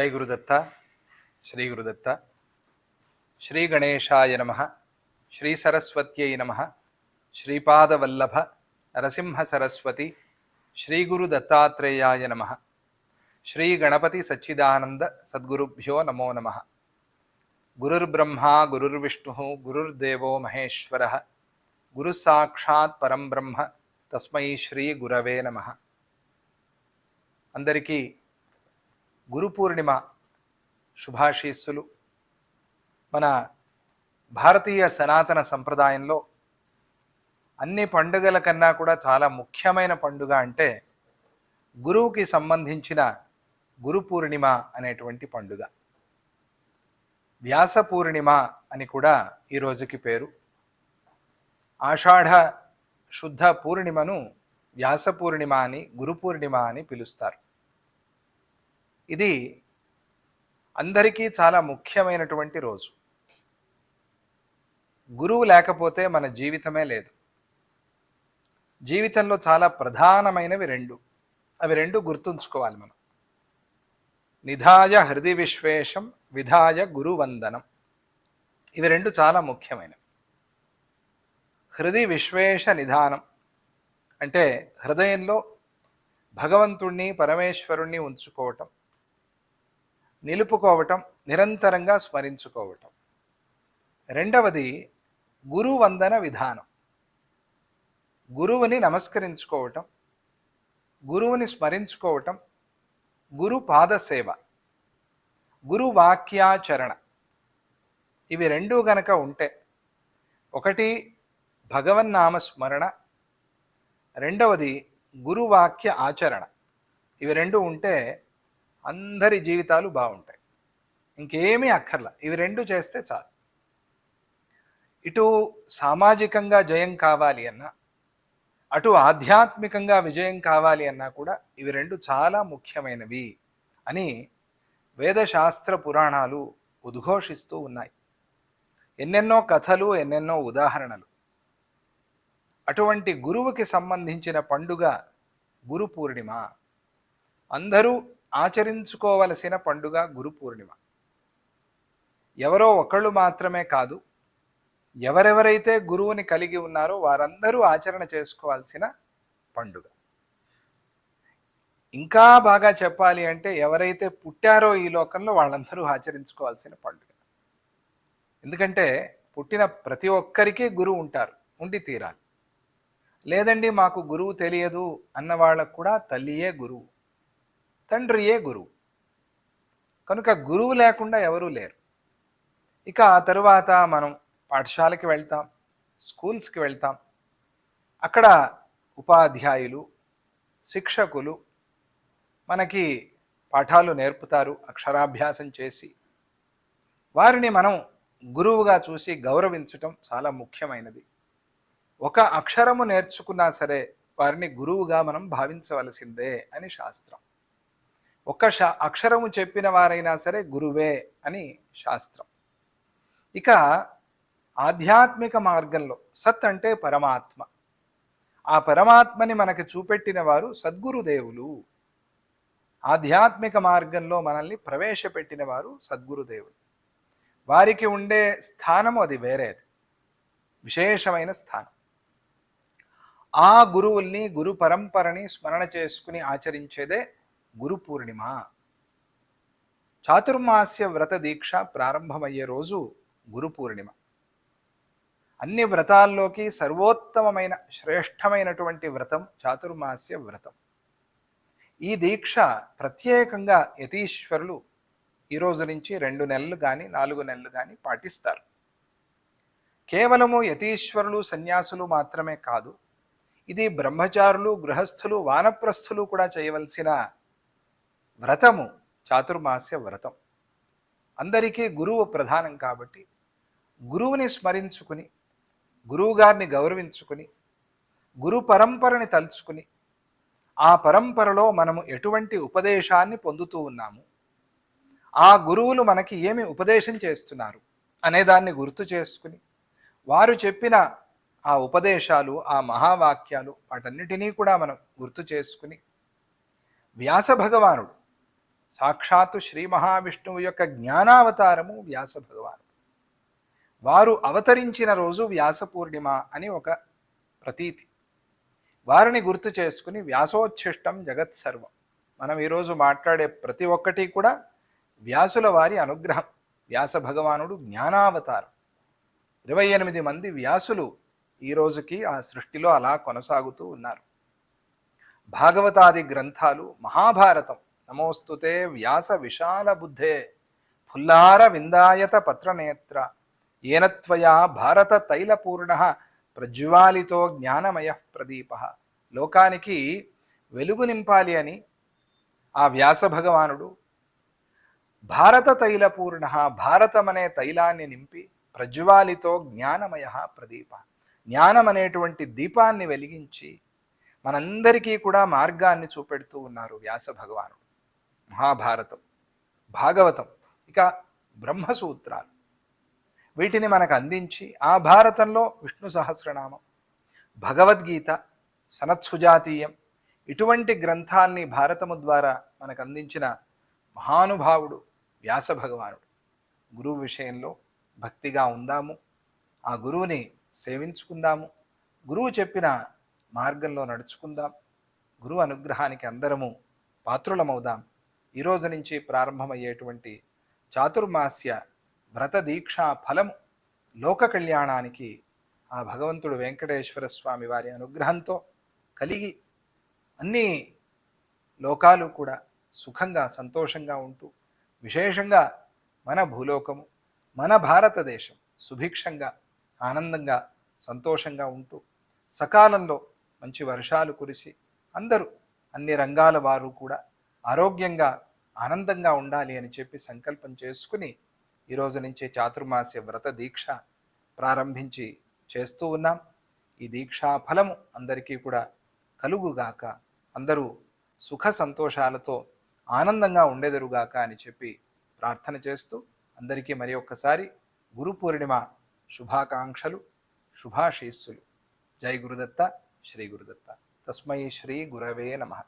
జై గురుదత్త. శ్రీ గురుదత్త. శ్రీ గణేశాయ నమ. శ్రీ సరస్వత్యై నమ. శ్రీపాదవల్లభ నరసింహ సరస్వతి శ్రీ గురు దత్తాత్రేయాయ నమ. శ్రీ గణపతి సచ్చిదానంద సద్గురుభ్యో నమో నమ. గురుర్బ్రహ్మా గురుర్విష్ణు గురుర్దేవో మహేశ్వర గురు సాక్షాత్ పరం బ్రహ్మ తస్మై శ్రీ గురవే నమ. అందరికీ గురు పూర్ణిమ శుభాశీస్సులు. మన భారతీయ సనాతన సంప్రదాయంలో అన్ని పండుగల కన్నా కూడా చాలా ముఖ్యమైన పండుగ అంటే గురువుకి సంబంధించిన గురు పూర్ణిమ అనేటువంటి పండుగ. వ్యాస పూర్ణిమ అని కూడా ఈ రోజుకి పేరు. ఆషాఢ శుద్ధ పూర్ణిమను వ్యాస పూర్ణిమ అని, గురు పూర్ణిమ అని పిలుస్తారు. ఇది అందరికీ చాలా ముఖ్యమైనటువంటి రోజు. గురువు లేకపోతే మన జీవితమే లేదు. జీవితంలో చాలా ప్రధానమైనవి అవి రెండు గుర్తుంచుకోవాలి మనం. నిధాయ హృది విశ్వేశం విధాయ గురువందనం. ఇవి రెండు చాలా ముఖ్యమైనవి. హృది విశ్వేశ నిధానం అంటే హృదయంలో భగవంతుణ్ణి పరమేశ్వరుణ్ణి ఉంచుకోవటం, నిలుపుకోవటం, నిరంతరంగా స్మరించుకోవటం. రెండవది గురువందన విధానం. గురువుని నమస్కరించుకోవటం, గురువుని స్మరించుకోవటం, గురు పాదసేవ, గురు వాక్యాచరణ. ఇవి రెండు గనక ఉంటే, ఒకటి భగవన్నామ స్మరణ, రెండవది గురువాక్య ఆచరణ. ఇవి రెండు ఉంటే అందరి జీవితాలు బాగుంటాయి. ఇంకేమీ అక్కర్లా, ఇవి రెండు చేస్తే చాలు. ఇటు సామాజికంగా జయం కావాలి అన్నా, అటు ఆధ్యాత్మికంగా విజయం కావాలి అన్నా కూడా ఇవి రెండు చాలా ముఖ్యమైనవి అని వేదశాస్త్ర పురాణాలు ఉద్ఘోషిస్తూ ఉన్నాయి. ఎన్నెన్నో కథలు, ఎన్నెన్నో ఉదాహరణలు. అటువంటి గురువుకి సంబంధించిన పండుగ గురు పూర్ణిమ. అందరూ ఆచరించుకోవలసిన పండుగ గురు పూర్ణిమ. ఎవరో ఒకళ్ళు మాత్రమే కాదు, ఎవరెవరైతే గురువుని కలిగి ఉన్నారో వారందరూ ఆచరణ చేసుకోవాల్సిన పండుగ. ఇంకా బాగా చెప్పాలి అంటే ఎవరైతే పుట్టారో ఈ లోకంలో వాళ్ళందరూ ఆచరించుకోవాల్సిన పండుగ. ఎందుకంటే పుట్టిన ప్రతి ఒక్కరికి గురువు ఉంటారు, ఉండి తీరాలి. లేదండి మాకు గురువు తెలియదు అన్న వాళ్ళకు కూడా తల్లియే గురువు, తండ్రియే గురువు. కనుక గురువు లేకుండా ఎవరూ లేరు. ఇక ఆ తరువాత మనం పాఠశాలకి వెళ్తాం, స్కూల్స్కి వెళ్తాం. అక్కడ ఉపాధ్యాయులు, శిక్షకులు మనకి పాఠాలు నేర్పుతారు. అక్షరాభ్యాసం చేసి వారిని మనం గురువుగా చూసి గౌరవించటం చాలా ముఖ్యమైనది. ఒక అక్షరము నేర్చుకున్నా సరే వారిని గురువుగా మనం భావించవలసిందే అని శాస్త్రం. ఒక అక్షరము చెప్పిన వారైనా సరే గురువే అని శాస్త్రం. ఇక ఆధ్యాత్మిక మార్గంలో సత్ అంటే పరమాత్మ. ఆ పరమాత్మని మనకి చూపెట్టిన వారు సద్గురుదేవులు. ఆధ్యాత్మిక మార్గంలో మనల్ని ప్రవేశపెట్టిన వారు సద్గురుదేవులు. వారికి ఉండే స్థానము అది వేరేది, విశేషమైన స్థానం. ఆ గురువుల్ని, గురు పరంపరని స్మరణ చేసుకుని ఆచరించేదే గురు పూర్ణిమ. చాతుర్మాస్య వ్రత దీక్ష ప్రారంభమయ్యే రోజు గురు పూర్ణిమ. అన్ని వ్రతాల్లోకి సర్వోత్తమమైన శ్రేష్టమైనటువంటి వ్రతం చాతుర్మాస్య వ్రతం. ఈ దీక్ష ప్రత్యేకంగా యతీశ్వరులు ఈ రోజు నుంచి 2 నెలలు కానీ 4 నెలలు కానీ పాటిస్తారు. కేవలము యతీశ్వరులు, సన్యాసులు మాత్రమే కాదు, ఇది బ్రహ్మచారులు, గృహస్థులు, వానప్రస్థులు కూడా చేయవలసిన వ్రతము చాతుర్మాస్య వ్రతం. అందరికీ గురువు ప్రధానం కాబట్టి గురువుని స్మరించుకుని, గురువుగారిని గౌరవించుకుని, గురు పరంపరని తలుచుకుని, ఆ పరంపరలో మనము ఎటువంటి ఉపదేశాన్ని పొందుతూ ఉన్నాము, ఆ గురువులు మనకి ఏమి ఉపదేశం చేస్తున్నారు అనేదాన్ని గుర్తు చేసుకుని, వారు చెప్పిన ఆ ఉపదేశాలు, ఆ మహావాక్యాలు, వాటన్నిటినీ కూడా మనం గుర్తు చేసుకుని, వ్యాస భగవానుడు సాక్షాత్తు శ్రీ మహావిష్ణువు యొక్క జ్ఞానావతారము వ్యాస భగవానుడు. వారు అవతరించిన రోజు వ్యాస పూర్ణిమ అని ఒక ప్రతీతి. వారిని గుర్తు చేసుకుని వ్యాసోచ్ఛిష్టం జగత్సర్వం. మనం ఈరోజు మాట్లాడే ప్రతి ఒక్కటి కూడా వ్యాసుల వారి అనుగ్రహం. వ్యాస భగవానుడు జ్ఞానావతారం. 28 మంది వ్యాసులు ఈ రోజుకి ఆ సృష్టిలో అలా కొనసాగుతూ ఉన్నారు. భాగవతాది గ్రంథాలు, మహాభారతం, నమోస్తుతే వ్యాస విశాల బుద్ధే ఫుల్లార విందాయత పత్రనేత్ర ఏనత్వయా భారత తైలపూర్ణ ప్రజ్వాలితో జ్ఞానమయ ప్రదీప. లోకానికి వెలుగు నింపాలి అని ఆ వ్యాస భగవానుడు భారత తైలపూర్ణ, భారతమనే తైలాన్ని నింపి ప్రజ్వాలితో జ్ఞానమయ ప్రదీప, జ్ఞానం అనేటువంటి దీపాన్ని వెలిగించి మనందరికీ కూడా మార్గాన్ని చూపెడుతూ ఉన్నారు వ్యాస భగవానుడు. మహాభారతం, భాగవతం, ఇక బ్రహ్మసూత్రాలు, వీటిని మనకు అందించి ఆ భారతంలో విష్ణు సహస్రనామం, భగవద్గీత, సనత్సుజాతీయం, ఇటువంటి గ్రంథాల్ని భారతము ద్వారా మనకు అందించిన మహానుభావుడు వ్యాస భగవానుడు. గురువు విషయంలో భక్తిగా ఉందాము, ఆ గురువుని సేవించుకుందాము, గురువు చెప్పిన మార్గంలో నడుచుకుందాం, గురువు అనుగ్రహానికి అందరము పాత్రులమవుదాం. ఈరోజు నుంచి ప్రారంభమయ్యేటువంటి చాతుర్మాస్య వ్రత దీక్షా ఫలము లోక కళ్యాణానికి ఆ భగవంతుడు వెంకటేశ్వర స్వామి వారి అనుగ్రహంతో కలిగి అన్ని లోకాలు కూడా సుఖంగా సంతోషంగా ఉంటూ, విశేషంగా మన భూలోకము, మన భారతదేశం సుభిక్షంగా ఆనందంగా సంతోషంగా ఉంటూ, సకాలంలో మంచి వర్షాలు కురిసి అందరూ అన్ని రంగాల వారు కూడా ఆరోగ్యంగా ఆనందంగా ఉండాలి అని చెప్పి సంకల్పం చేసుకుని ఈరోజు నుంచి చాతుర్మాస్య వ్రత దీక్ష ప్రారంభించి చేస్తూ ఉన్నాం. ఈ దీక్షా ఫలము అందరికీ కూడా కలుగుగాక, అందరూ సుఖ సంతోషాలతో ఆనందంగా ఉండేదరుగాక అని చెప్పి ప్రార్థన చేస్తూ అందరికీ మరి ఒక్కసారి గురు పూర్ణిమ శుభాకాంక్షలు, శుభాశీస్సులు. జై గురుదత్త, శ్రీ గురుదత్త. తస్మై శ్రీ గురవే నమః.